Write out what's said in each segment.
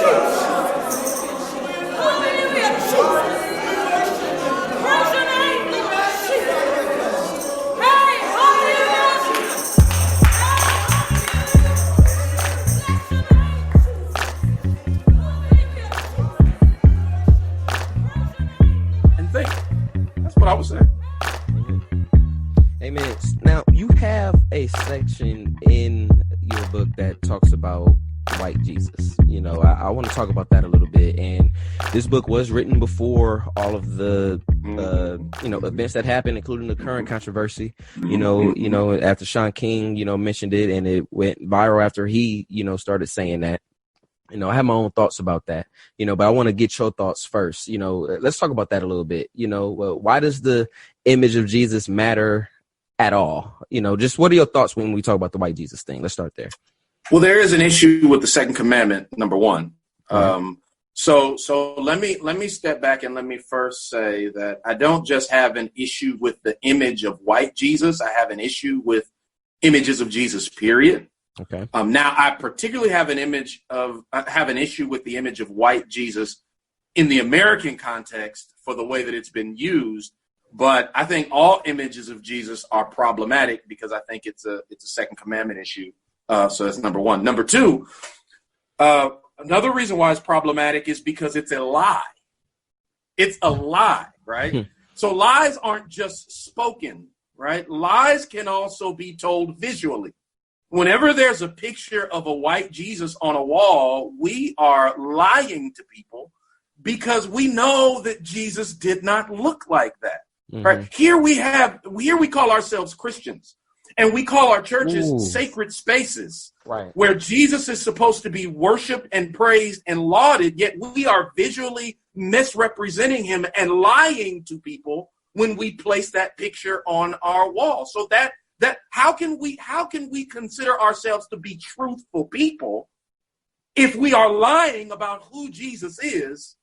And think. That's what I was saying. Amen. Now, you have a section in your book that talks about white Jesus. You know, I want to talk about that a little bit. And this book was written before all of the, events that happened, including the current controversy. You know, after Sean King, mentioned it, and it went viral after he, started saying that. I have my own thoughts about that, but I want to get your thoughts first. Let's talk about that a little bit. Why does the image of Jesus matter at all? Just what are your thoughts when we talk about the white Jesus thing? Let's start there. Well, there is an issue with the second commandment, number one. Mm-hmm. So let me step back and let me first say that I don't just have an issue with the image of white Jesus. I have an issue with images of Jesus, period. Okay. Now, I particularly have an issue with the image of white Jesus in the American context for the way that it's been used. But I think all images of Jesus are problematic because I think it's a second commandment issue. So that's number one. Number two, another reason why it's problematic is because it's a lie. It's a lie, right? So lies aren't just spoken, right? Lies can also be told visually. Whenever there's a picture of a white Jesus on a wall, we are lying to people because we know that Jesus did not look like that. Mm-hmm. Right? Here we call ourselves Christians, and we call our churches sacred spaces, right, where Jesus is supposed to be worshiped and praised and lauded, yet we are visually misrepresenting him and lying to people when we place that picture on our wall. So that how can we consider ourselves to be truthful people if we are lying about who Jesus is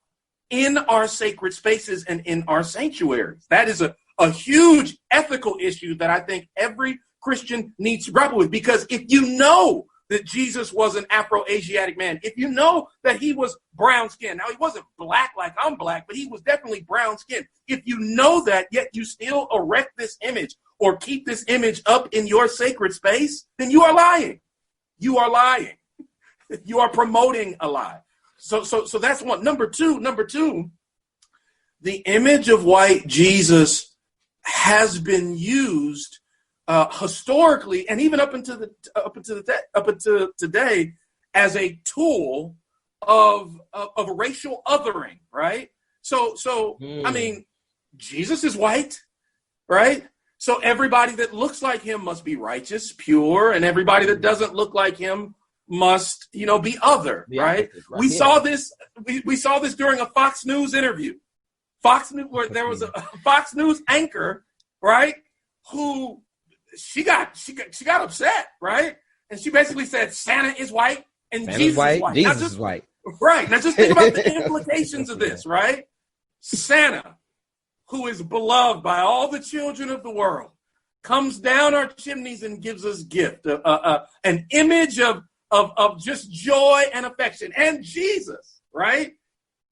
in our sacred spaces and in our sanctuaries? That is a huge ethical issue that I think every Christian needs to grapple with, because if you know that Jesus was an Afro-Asiatic man, if you know that he was brown skinned, now he wasn't black like I'm black, but he was definitely brown skinned. If you know that, yet you still erect this image or keep this image up in your sacred space, then you are lying. You are lying. You are promoting a lie. So that's one. Number two, the image of white Jesus has been used historically, and even up until today, as a tool of racial othering, right? I mean, Jesus is white, right? So everybody that looks like him must be righteous, pure, and everybody that doesn't look like him must, be other, right? We saw this. We saw this during a Fox News interview. Where there was a Fox News anchor, right, who she got upset, right? And she basically said Santa is white and Santa's Jesus white, is white. Jesus is white. Right. Now just think about the implications of this, right? Santa, who is beloved by all the children of the world, comes down our chimneys and gives us gift, an image of just joy and affection, and Jesus, right?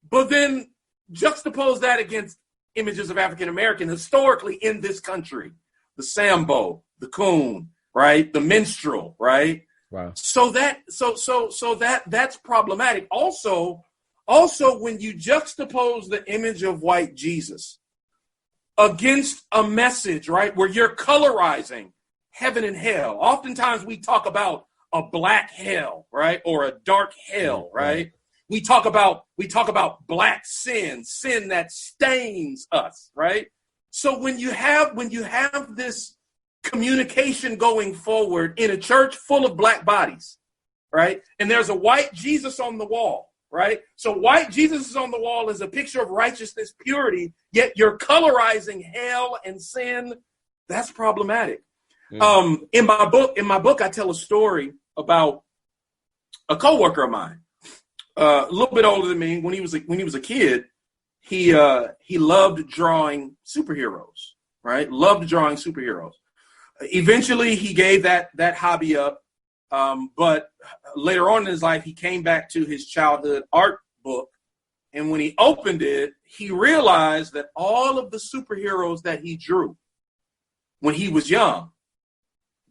But then juxtapose that against images of African American historically in this country, the Sambo, the coon, right? The minstrel, right? Wow. So that's problematic. Also, when you juxtapose the image of white Jesus against a message, right, where you're colorizing heaven and hell. Oftentimes we talk about a black hell, right, or a dark hell, right? We talk about black sin that stains us, right? So when you have this communication going forward in a church full of black bodies, right, and there's a white Jesus on the wall, right? So white Jesus is on the wall as a picture of righteousness, purity, yet you're colorizing hell and sin. That's problematic. Mm. In my book, I tell a story about a coworker of mine, a little bit older than me. When he was a kid, he loved drawing superheroes, right? Loved drawing superheroes. Eventually, he gave that hobby up But later on in his life, he came back to his childhood art book. And when he opened it, he realized that all of the superheroes that he drew when he was young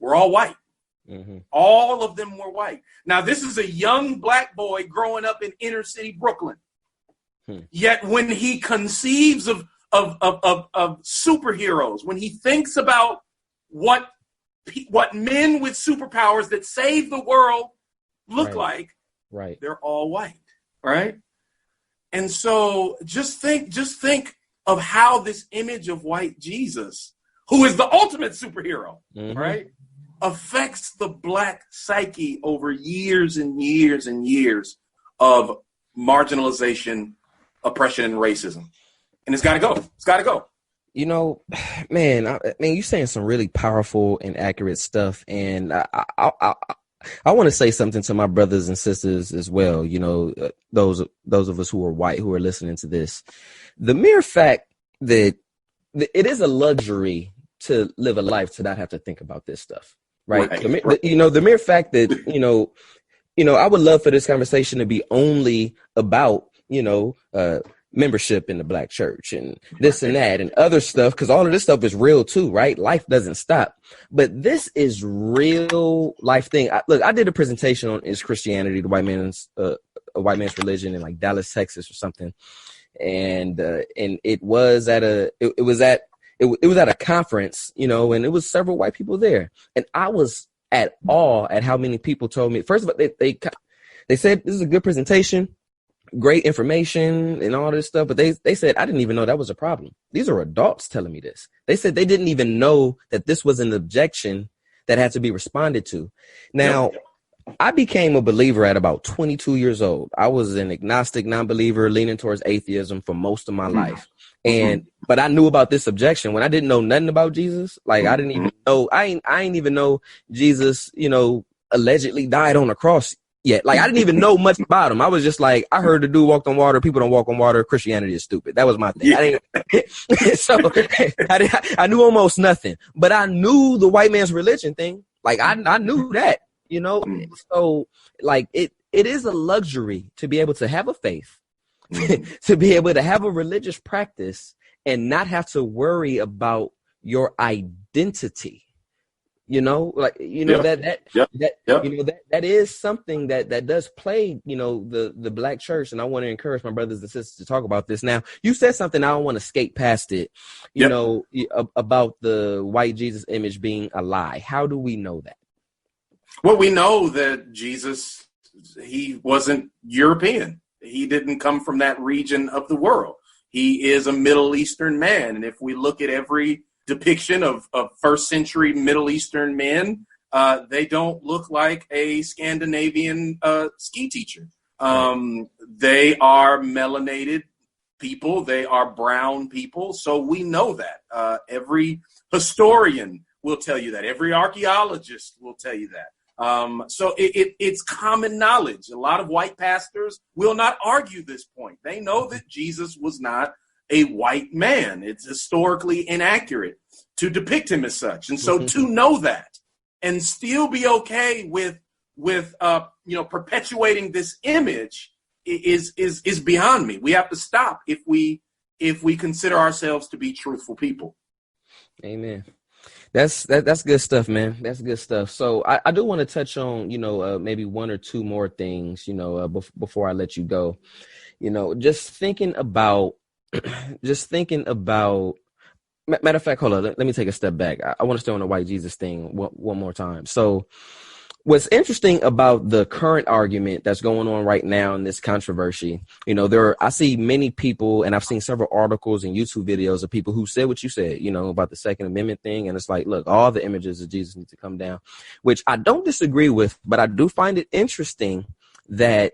were all white. Mm-hmm. All of them were white. Now, this is a young black boy growing up in inner city Brooklyn. Yet when he conceives of superheroes, when he thinks about what men with superpowers that save the world look like, they're all white, right? And so just think of how this image of white Jesus, who is the ultimate superhero, right, affects the black psyche over years and years and years of marginalization, oppression, and racism. And it's got to go. It's got to go. You know, man, you're saying some really powerful and accurate stuff. And I want to say something to my brothers and sisters as well. You know, those of us who are white who are listening to this. The mere fact that it is a luxury to live a life to not have to think about this stuff. Right. The mere fact that, I would love for this conversation to be only about, membership in the black church and this and that and other stuff, because all of this stuff is real too, right? Life doesn't stop. But this is real life thing. I did a presentation on Is Christianity the white man's religion in like Dallas, Texas or something. And it was at a conference, and it was several white people there. And I was at awe at how many people told me. First of all, they said this is a good presentation, great information and all this stuff. But they said, I didn't even know that was a problem. These are adults telling me this. They said they didn't even know that this was an objection that had to be responded to. Now, I became a believer at about 22 years old. I was an agnostic non-believer leaning towards atheism for most of my life. But I knew about this objection when I didn't know nothing about Jesus. Like I didn't even know, I ain't even know Jesus, allegedly died on the cross yet. Like I didn't even know much about him. I was just like, I heard the dude walked on water. People don't walk on water. Christianity is stupid. That was my thing. I knew almost nothing, but I knew the white man's religion thing. Like I knew that, so like it is a luxury to be able to have a faith, to be able to have a religious practice and not have to worry about your identity. That is something that does plague, the black church. And I want to encourage my brothers and sisters to talk about this. Now, you said something, I don't want to skate past it, about the white Jesus image being a lie. How do we know that? Well, we know that Jesus, he wasn't European. He didn't come from that region of the world. He is a Middle Eastern man. And if we look at every depiction of first century Middle Eastern men, they don't look like a Scandinavian ski teacher. They are melanated people. They are brown people. So we know that. Every historian will tell you that. Every archaeologist will tell you that. So it's common knowledge. A lot of white pastors will not argue this point. They know that Jesus was not a white man. It's historically inaccurate to depict him as such. And so to know that and still be okay with perpetuating this image is beyond me. We have to stop if we consider ourselves to be truthful people. Amen. That's good stuff, man. That's good stuff. So I do want to touch on, maybe one or two more things, before I let you go, just thinking about, matter of fact, hold on, let me take a step back. I want to stay on the white Jesus thing one more time. So what's interesting about the current argument that's going on right now in this controversy, I see many people, and I've seen several articles and YouTube videos of people who said what you said, about the Second Amendment thing. And it's like, look, all the images of Jesus need to come down, which I don't disagree with, but I do find it interesting that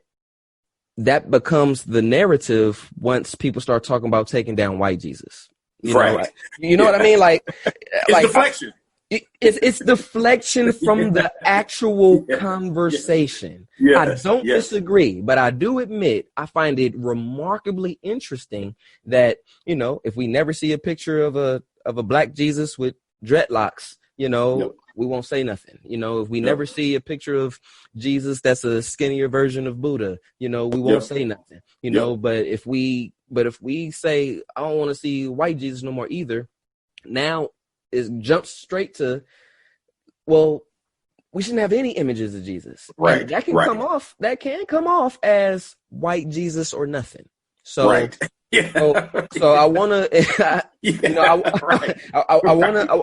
becomes the narrative once people start talking about taking down white Jesus. Right. You know what I mean? Like, it's deflection. It's deflection from the actual conversation. Yes, I don't disagree, but I do admit I find it remarkably interesting that, if we never see a picture of a black Jesus with dreadlocks, we won't say nothing. You know, if we never see a picture of Jesus that's a skinnier version of Buddha, you know, we won't say nothing. You know, but if we say, I don't want to see white Jesus no more either, now it jumps straight to, well, we shouldn't have any images of Jesus. Right. And that can come off as white Jesus or nothing. So, so I want to,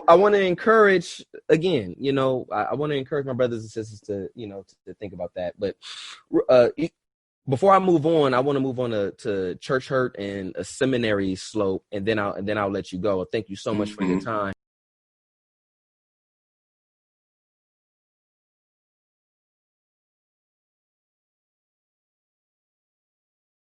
I want to encourage again, you know, I want to encourage my brothers and sisters to, you know, to think about that. But before I move on, I want to move on to church hurt and a seminary slope, and then I'll let you go. Thank you so much for your time.